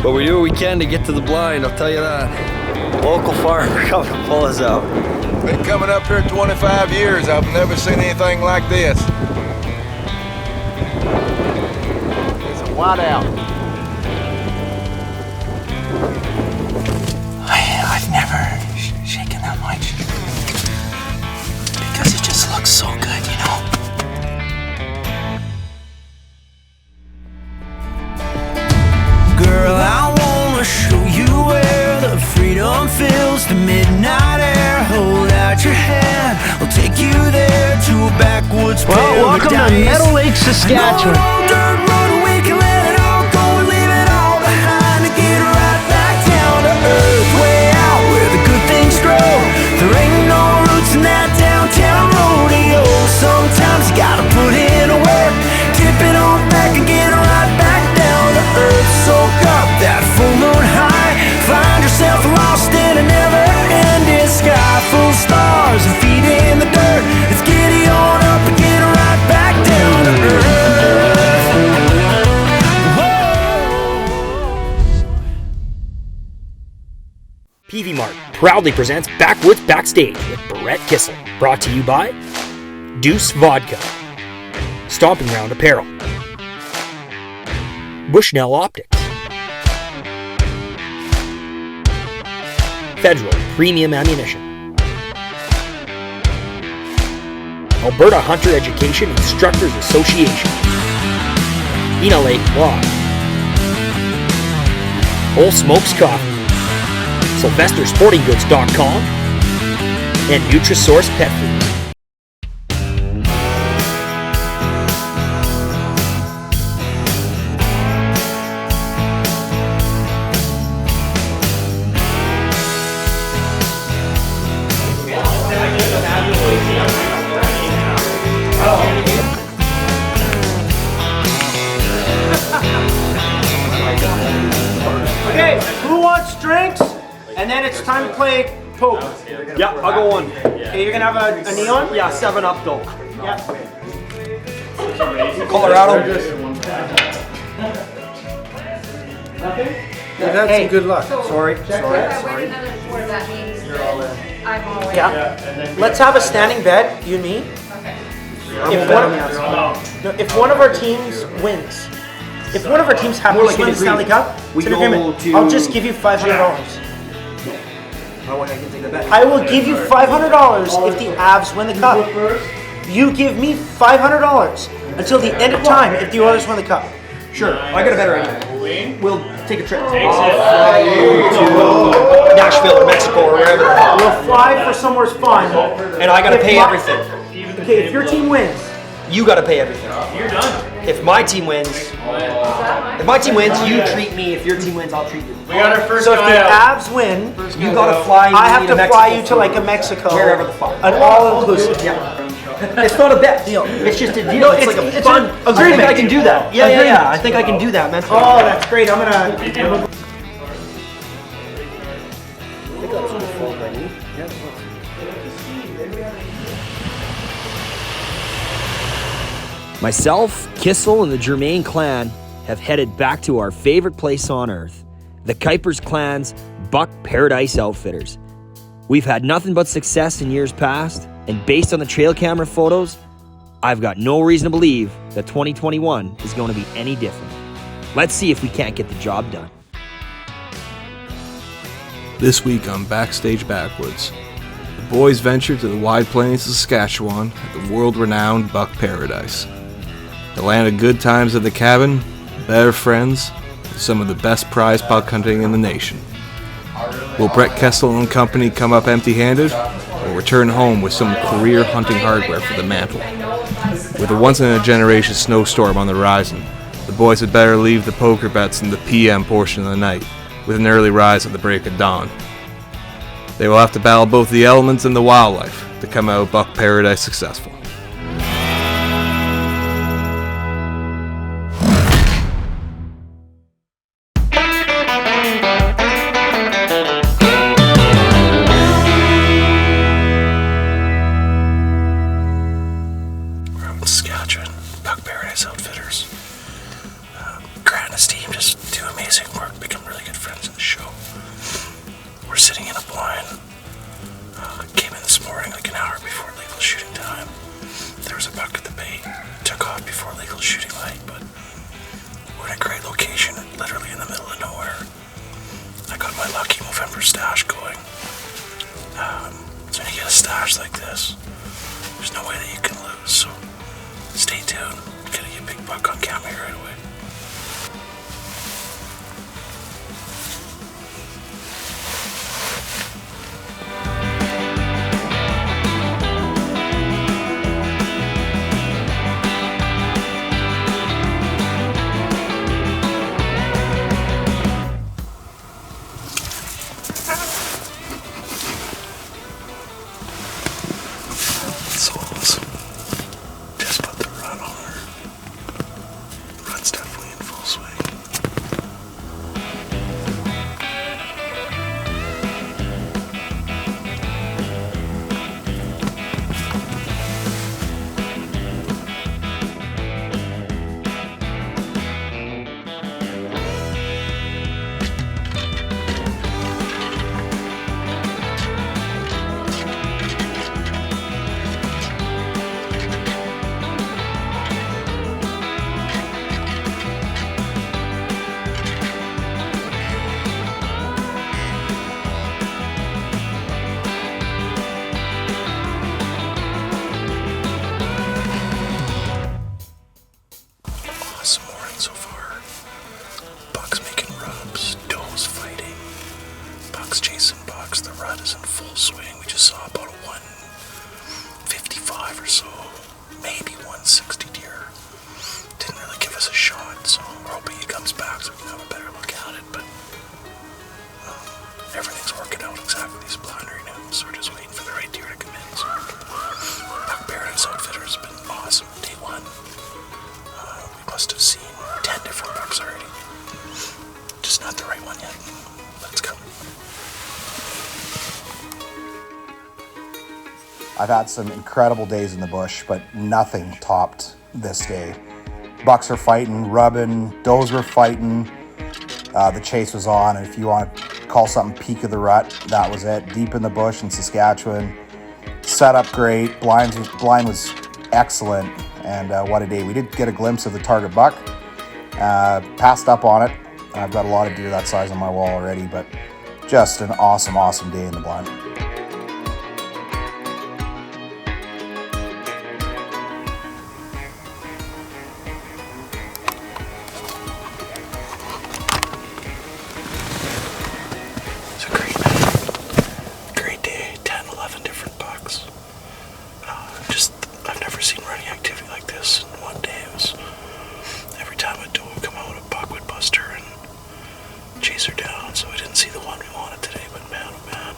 But we do what we can to get to the blind, I'll tell you that. Local farmer coming to pull us out. Been coming up here 25 years. I've never seen anything like this. It's a whiteout. I've never shaken that much. Because it just looks so good, you know? Girl, I wanna show you where the freedom fills the midnight air. Hold out your hand, I'll take you there to a backwoods paradise. Well, welcome to Meadow Lake, Saskatchewan. Sometimes you gotta put in a work, tip it on back and get right back down to earth. Soak up that full moon high, find yourself lost in a never-ending sky, full stars and feet in the dirt. It's giddy on up and get right back down to earth. Whoa. PV Mart proudly presents Backwoods Backstage with Brett Kissel, brought to you by Deuce Vodka, Stomping Ground Apparel, Bushnell Optics, Federal Premium Ammunition, Alberta Hunter Education Instructors Association, Ina Lake Law, Old Smokes Coffee, SylvesterSportingGoods.com, and Nutrisource Pet Food. Okay, who wants drinks? And then it's time to play poker. Yeah, I'll go one. Okay, you're gonna have a neon? Yeah, 7-Up though. Yeah. Colorado. You've had some good luck. Sorry. If I win another 4, that means I'm all in. Yeah. Let's have a standing bet, you and me. Okay. If one of our teams wins, if one of our teams happens to win the Stanley Cup, it's an agreement. I'll just give you $500. I will give you $500 if the Avs win the cup. You give me $500 until the end of time if the Oilers win the cup. Sure, I got a better idea. We'll take a trip. I'll fly you to Nashville or Mexico or wherever. We'll fly for somewhere fun. And I gotta pay everything. Okay, if your team wins. You gotta pay everything. You're done. If my team wins, you treat me. If your team wins, I'll treat you. We got our first. So if the Avs win, you gotta fly. I have to fly you to like a Mexico, wherever the fuck. An all-inclusive. Yeah. It's not a bet deal. It's just a deal. No, it's like a it's fun an agreement. I think I can do that. Yeah. I think I can do that, man. Oh, that's great. I'm gonna. Myself, Kissel, and the Germain clan have headed back to our favorite place on earth, the Kuipers clan's Buck Paradise Outfitters. We've had nothing but success in years past, and based on the trail camera photos, I've got no reason to believe that 2021 is going to be any different. Let's see if we can't get the job done. This week on Backstage Backwoods, the boys ventured to the wide plains of Saskatchewan at the world-renowned Buck Paradise. The land of good times at the cabin, better friends, and some of the best prize buck hunting in the nation. Will Brett Kessel and company come up empty-handed, or return home with some career hunting hardware for the mantle? With a once-in-a-generation snowstorm on the horizon, the boys had better leave the poker bets in the PM portion of the night, with an early rise at the break of dawn. They will have to battle both the elements and the wildlife to come out of Buck Paradise successful. Saskatchewan, Buck Paradise Outfitters. Grant and his team just doing amazing work, become really good friends in the show. We're sitting in a blind. Came in this morning like an hour before legal shooting time. There was a buck at the bait. Took off before legal shooting light, but we're in a great location, literally in the middle of nowhere. I got my lucky November stash going. So when you get a stash like this, there's no way that you can lose, so stay tuned. Gonna get a big buck on camera right away. So awesome. Just put the rut on her. Rut's definitely in full swing. Awesome morning so far. Bucks making rubs, does fighting, bucks chasing bucks. The rut is in full swing. We just saw about a 155 or so, maybe 160 deer. Didn't really give us a shot, so we're hoping he comes back so we can have a better look at it. But everything's working out exactly as planned right now, so we're just waiting for the right deer to come in. So Buck Paradise Outfitter has been awesome day one. We must have seen 10 different bucks already. Just not the right one yet. Let's go. I've had some incredible days in the bush, but nothing topped this day. Bucks are fighting, rubbing, does were fighting. The chase was on, and if you want to call something peak of the rut, that was it. Deep in the bush in Saskatchewan. Set up great. Blind was excellent, and what a day. We did get a glimpse of the target buck. Passed up on it. I've got a lot of deer that size on my wall already, but just an awesome, awesome day in the blind. It's a great night. Great day. 10, 11 different bucks. I've never seen running activity like this in one day. It was every time a doe would come out, a buck would bust her and chase her down. So we didn't see the one we wanted today, but man, oh man,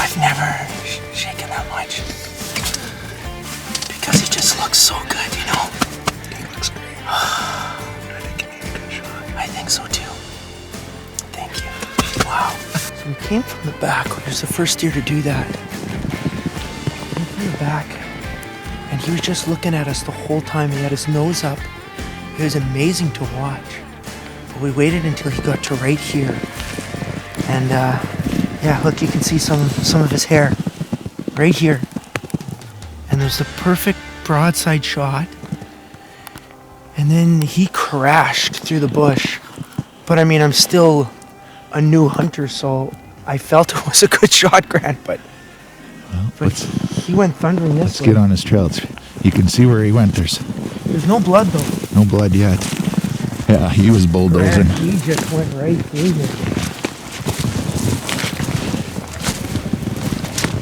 I've never shaken that much. Because he just looks so good, you know? He looks great. I think he made a good shot. I think so too. Thank you. Wow. So we came from the back. He was the first deer to do that. Came from the back, and he was just looking at us the whole time. He had his nose up. It was amazing to watch. But we waited until he got to right here. And yeah, look, you can see some of his hair right here. And there's the perfect broadside shot. And then he crashed through the bush. But I mean, I'm still a new hunter, so I felt it was a good shot, Grant, but he went thundering this way. Let's get on his trail. You can see where he went. There's no blood, though. No blood yet. Yeah, he was bulldozing. Grant, he just went right through here.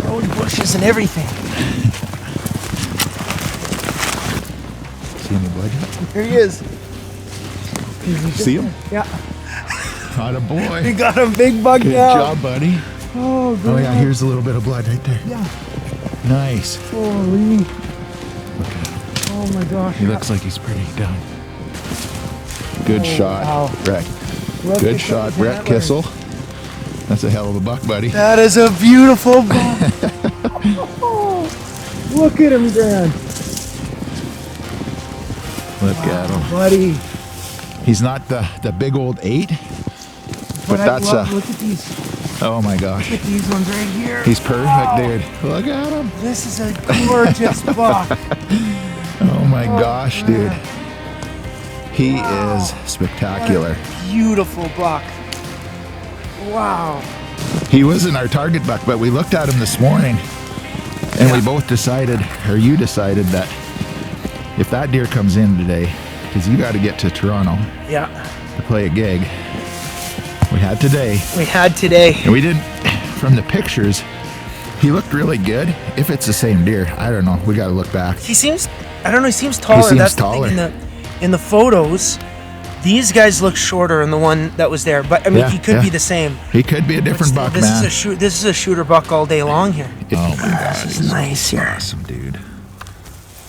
Road bushes and everything. See any blood yet? Here he is. See him? Yeah. Got a boy. We got a big buck Good now. job, buddy. Oh, good. Oh yeah, here's a little bit of blood right there. Yeah. Nice. Holy. Oh my gosh. He looks like he's pretty down. Good shot, wow. Brett. Look Good at shot, those Brett antlers. Kissel. That's a hell of a buck, buddy. That is a beautiful buck. Look at him, Grant. Look at him. Buddy. He's not the big old 8, but that's look at these. Oh my gosh. Look at these ones right here. He's perfect, dude. Look at him. This is a gorgeous buck. Oh my gosh, dude. He is spectacular. Beautiful buck. Wow. He wasn't our target buck, but we looked at him this morning and we both decided, or you decided, that if that deer comes in today, because you got to get to Toronto Yeah. to play a gig. We had today. We had today. And we didn't, from the pictures, he looked really good. If it's the same deer, I don't know. We got to look back. He seems, I don't know, he seems taller. He seems That's taller. The thing. In the photos, these guys look shorter than the one that was there. But I mean, he could be the same. He could be a different buck, this man. This is a shooter buck all day long here. Oh my gosh. This is nice here. Awesome, dude.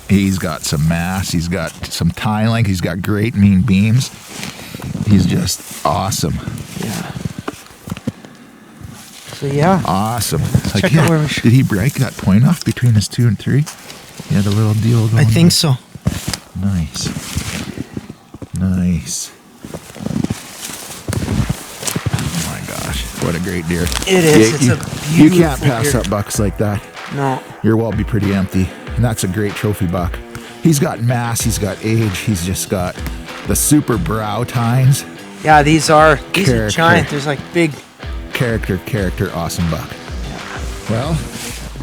He's got some mass. He's got some tie length. He's got great mean beams. He's just awesome. Yeah. So yeah. Awesome. Like, Check out where we should. Did he break that point off between his 2 and 3? He had a little deal going. I think so. Nice. Nice. Oh my gosh. What a great deer. It is. It's a beautiful You can't pass deer. up bucks like that. No. Your wall will be pretty empty. And that's a great trophy buck. He's got mass, he's got age, he's just got the super brow tines. Yeah, these are giant. There's like big Character, awesome buck. Well,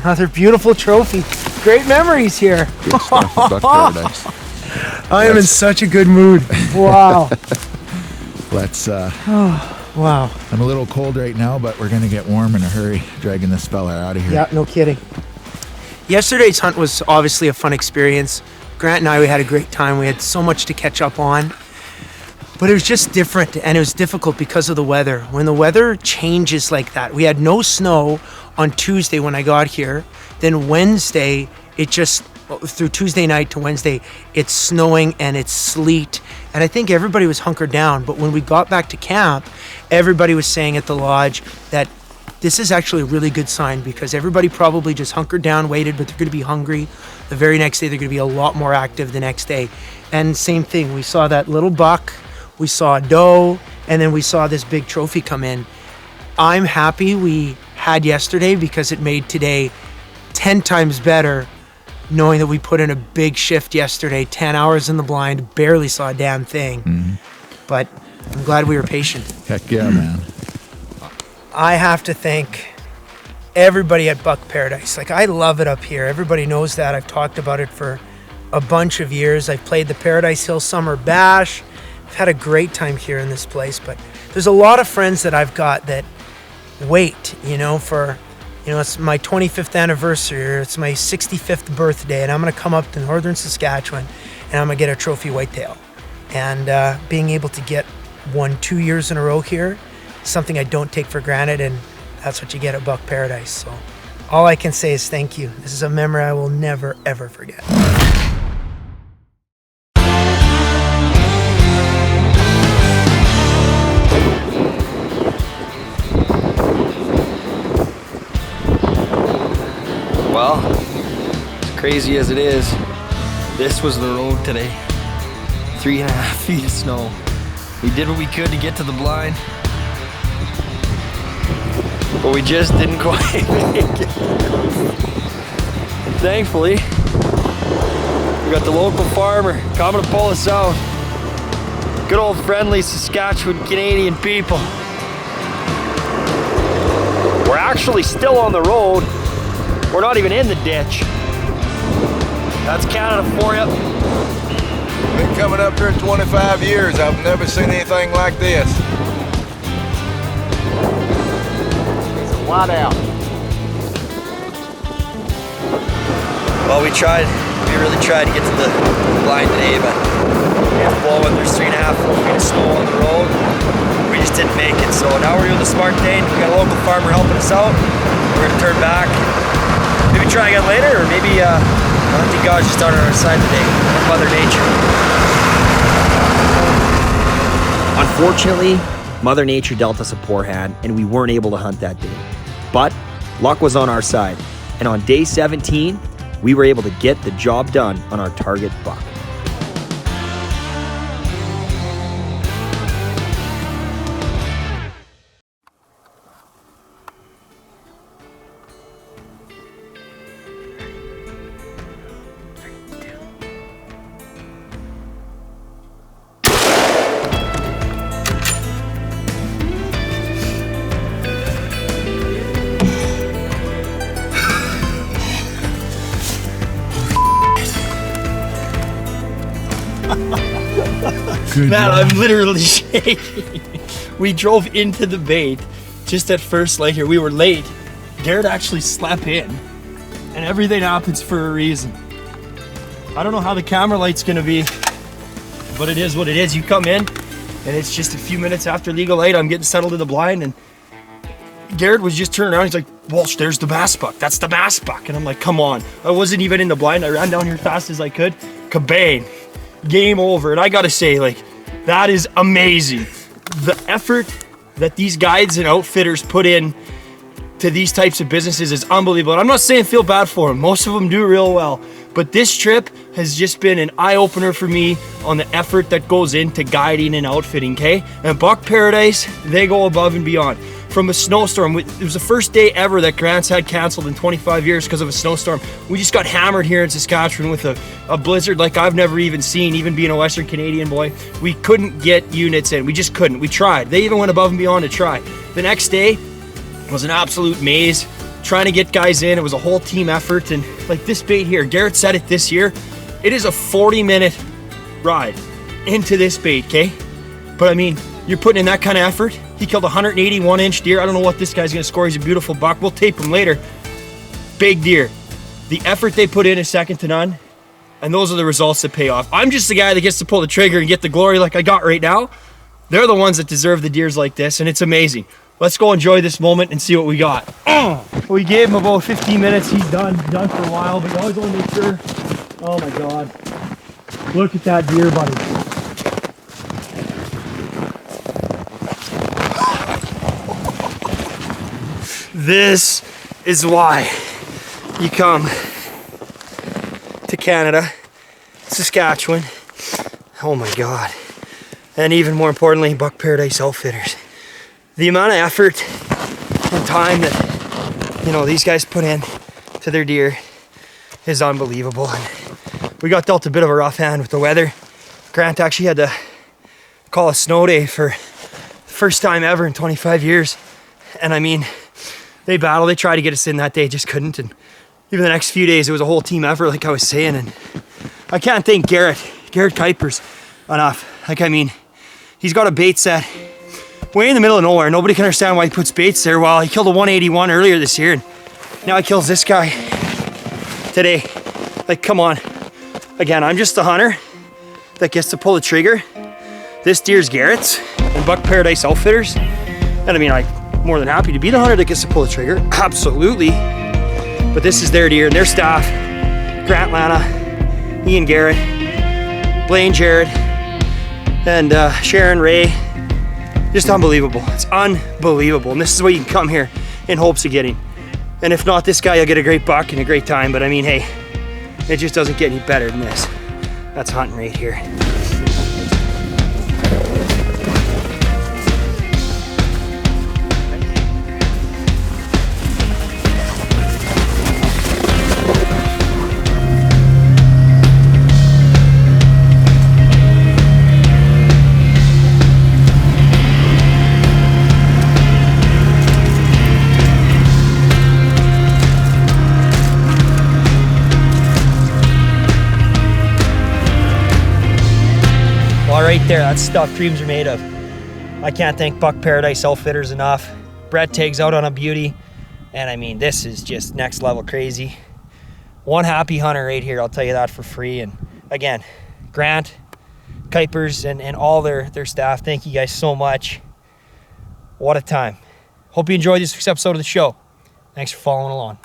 another beautiful trophy. Great memories here. good stuff at Buck Paradise. I am in such a good mood. Wow. Let's Wow. I'm a little cold right now, but we're gonna get warm in a hurry, dragging this fella out of here. Yeah, no kidding. Yesterday's hunt was obviously a fun experience. Grant and I, we had a great time. We had so much to catch up on. But it was just different, and it was difficult because of the weather. When the weather changes like that, we had no snow on Tuesday when I got here. Then Wednesday, it just, through Tuesday night to Wednesday, it's snowing and it's sleet. And I think everybody was hunkered down. But when we got back to camp, everybody was saying at the lodge that this is actually a really good sign, because everybody probably just hunkered down, waited, but they're going to be hungry. The very next day, they're going to be a lot more active the next day. And same thing, we saw that little buck, we saw a doe, and then we saw this big trophy come in. I'm happy we had yesterday, because it made today 10 times better, knowing that we put in a big shift yesterday, 10 hours in the blind, barely saw a damn thing. Mm-hmm. But I'm glad we were patient. Heck yeah, man. I have to thank everybody at Buck Paradise. Like, I love it up here. Everybody knows that. I've talked about it for a bunch of years. I've played the Paradise Hill Summer Bash. I've had a great time here in this place, but there's a lot of friends that I've got that wait, for, it's my 25th anniversary, or it's my 65th birthday, and I'm going to come up to Northern Saskatchewan and I'm going to get a trophy whitetail. And being able to get one 2 years in a row here, something I don't take for granted, and that's what you get at Buck Paradise. So All I can say is thank you. This is a memory I will never, ever forget. Well, as crazy as it is, this was the road today. 3.5 feet of snow. We did what we could to get to the blind, but we just didn't quite make it. And thankfully, we got the local farmer coming to pull us out. Good old friendly Saskatchewan Canadian people. We're actually still on the road. We're not even in the ditch. That's Canada for you. Been coming up here 25 years. I've never seen anything like this. It's a whiteout. Well, we really tried to get to the blind today, but it's blowing. There's 3.5 feet of snow on the road. We just didn't make it. So now we're doing the smart thing. We got a local farmer helping us out. We're gonna turn back. Maybe try again later, or maybe I think God's just on our side today. Mother Nature. Unfortunately, Mother Nature dealt us a poor hand and we weren't able to hunt that day. But luck was on our side. And on day 17, we were able to get the job done on our target buck. Man, I'm literally shaking. We drove into the bait just at first light here. We were late. Garrett actually slept in, and everything happens for a reason. I don't know how the camera light's gonna be, but it is what it is. You come in, and it's just a few minutes after legal light. I'm getting settled in the blind, and Garrett was just turning around. He's like, Walsh, there's the bass buck. That's the bass buck. And I'm like, come on. I wasn't even in the blind. I ran down here as fast as I could. Kabang. Game over. And I gotta say, like, that is amazing. The effort that these guides and outfitters put in to these types of businesses is unbelievable. And I'm not saying feel bad for them. Most of them do real well. But this trip has just been an eye-opener for me on the effort that goes into guiding and outfitting, okay? And Buck Paradise, they go above and beyond. From a snowstorm, it was the first day ever that Grants had canceled in 25 years because of a snowstorm. We just got hammered here in Saskatchewan with a blizzard like I've never even seen, even being a Western Canadian boy. We couldn't get units in, we just couldn't. We tried, they even went above and beyond to try. The next day was an absolute maze, trying to get guys in. It was a whole team effort, and like this bait here, Garrett said it this year, it is a 40-minute ride into this bait, okay? But I mean, you're putting in that kind of effort. He killed a 181-inch deer. I don't know what this guy's gonna score. He's a beautiful buck. We'll tape him later. Big deer. The effort they put in is second to none, and those are the results that pay off. I'm just the guy that gets to pull the trigger and get the glory like I got right now. They're the ones that deserve the deers like this, and it's amazing. Let's go enjoy this moment and see what we got. We gave him about 15 minutes. He's done for a while, but you always want to make sure. Oh my God. Look at that deer, buddy. This is why you come to Canada, Saskatchewan. Oh my God. And even more importantly, Buck Paradise Outfitters. The amount of effort and time that, you know, these guys put in to their deer is unbelievable. And we got dealt a bit of a rough hand with the weather. Grant actually had to call a snow day for the first time ever in 25 years. And I mean, they battled, they tried to get us in that day, just couldn't. And even the next few days, it was a whole team effort, like I was saying. And I can't thank Garrett Kuipers enough. Like, I mean, he's got a bait set way in the middle of nowhere. Nobody can understand why he puts baits there. Well, he killed a 181 earlier this year, and now he kills this guy today. Like, come on. Again, I'm just the hunter that gets to pull the trigger. This deer's Garrett's and Buck Paradise Outfitters. And I mean, I'm more than happy to be the hunter that gets to pull the trigger. Absolutely. But this is their deer and their staff. Grant, Lana, Ian, Garrett, Blaine, Jared, and Sharon, Ray. Just unbelievable. It's unbelievable. And this is what you can come here in hopes of getting. And if not this guy, you'll get a great buck and a great time. But I mean, hey, it just doesn't get any better than this. That's hunting right here. Right there, that's stuff dreams are made of. I can't thank Buck Paradise Outfitters enough. Brett tags out on a beauty, and I mean, this is just next level crazy. One happy hunter right here, I'll tell you that for free. And again, Grant, Kuipers, and all their staff, thank you guys so much. What a time. Hope you enjoyed this week's episode of the show. Thanks for following along.